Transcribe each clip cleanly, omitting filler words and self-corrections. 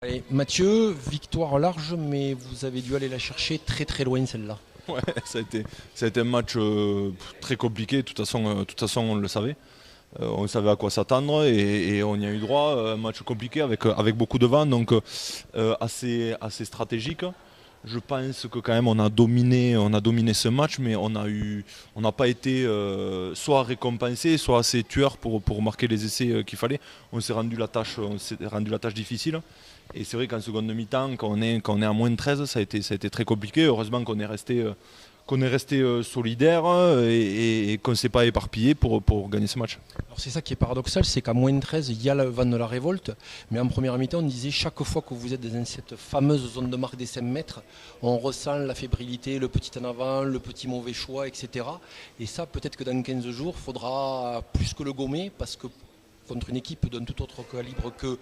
Allez, Mathieu, victoire large, mais vous avez dû aller la chercher très très loin celle-là. Ouais, ça a été un match très compliqué. De toute façon, on le savait. On savait à quoi s'attendre et on y a eu droit. Un match compliqué avec beaucoup de vent, donc assez stratégique. Je pense que quand même on a dominé ce match, mais on n'a pas été soit récompensé, soit assez tueur pour marquer les essais qu'il fallait. On s'est rendu la tâche difficile. Et c'est vrai qu'en seconde mi-temps, quand on est à moins de 13, ça a été très compliqué. Heureusement qu'on est resté solidaire et qu'on ne s'est pas éparpillé pour gagner ce match. Alors c'est ça qui est paradoxal, c'est qu'à moins de 13, il y a le vent de la révolte, mais en première mi-temps, on disait chaque fois que vous êtes dans cette fameuse zone de marque des 5 mètres, on ressent la fébrilité, le petit en avant, le petit mauvais choix, etc. Et ça, peut-être que dans 15 jours, il faudra plus que le gommer, parce que contre une équipe d'un tout autre calibre que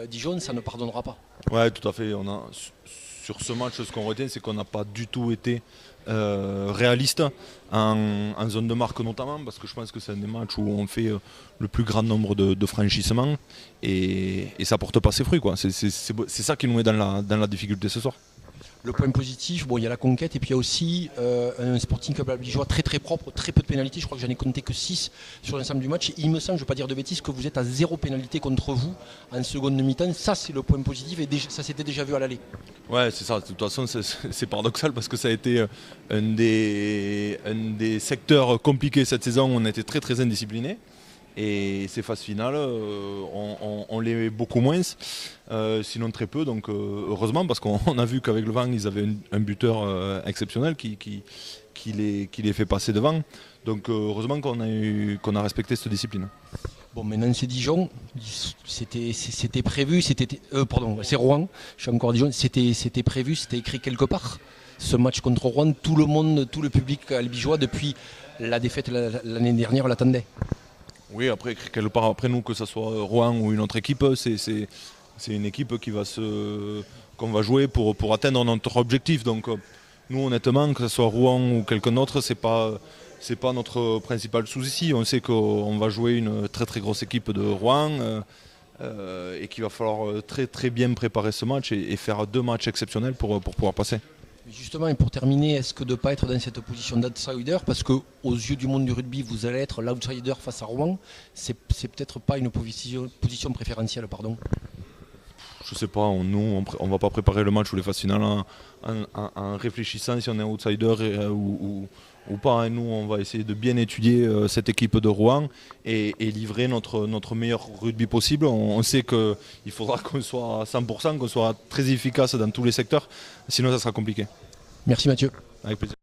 Dijon, ça ne pardonnera pas. Ouais, tout à fait. Sur ce match, ce qu'on retient, c'est qu'on n'a pas du tout été réaliste en zone de marque notamment, parce que je pense que c'est un des matchs où on fait le plus grand nombre de franchissements et ça porte pas ses fruits, quoi. C'est ça qui nous met dans la difficulté ce soir. Le point positif, bon, il y a la conquête et puis il y a aussi un Sporting Club Albigeois très très propre, très peu de pénalités. Je crois que j'en ai compté que 6 sur l'ensemble du match. Et il me semble, je ne veux pas dire de bêtises, que vous êtes à 0 pénalité contre vous en seconde mi-temps. Ça, c'est le point positif et ça s'était déjà vu à l'aller. Ouais, c'est ça. De toute façon, c'est paradoxal parce que ça a été un des secteurs compliqués cette saison. On a été très très indisciplinés. Et ces phases finales, on l'est beaucoup moins, sinon très peu. Donc heureusement, parce qu'on a vu qu'avec le vent, ils avaient un buteur exceptionnel qui les fait passer devant. Donc heureusement qu'on a respecté cette discipline. Bon, maintenant c'est Dijon, c'était prévu, pardon, c'est Rouen, je suis encore à Dijon, c'était prévu, c'était écrit quelque part. Ce match contre Rouen, tout le monde, tout le public albigeois, depuis la défaite l'année dernière, l'attendait. Oui, après, quelque part, après nous, que ce soit Rouen ou une autre équipe, c'est une équipe qu'on va jouer pour atteindre notre objectif. Donc nous, honnêtement, que ce soit Rouen ou quelqu'un d'autre, c'est pas notre principal souci. On sait qu'on va jouer une très très grosse équipe de Rouen et qu'il va falloir très très bien préparer ce match et faire 2 matchs exceptionnels pour pouvoir passer. Justement, et pour terminer, est-ce que de ne pas être dans cette position d'outsider, parce qu'aux yeux du monde du rugby, vous allez être l'outsider face à Rouen, c'est peut-être pas une position préférentielle, pardon. Je sais pas, nous, on va pas préparer le match ou les phases finales en réfléchissant si on est outsider ou pas. Hein. Nous, on va essayer de bien étudier cette équipe de Rouen et livrer notre meilleur rugby possible. On sait qu'il faudra qu'on soit à 100%, qu'on soit très efficace dans tous les secteurs, sinon ça sera compliqué. Merci Mathieu. Avec plaisir.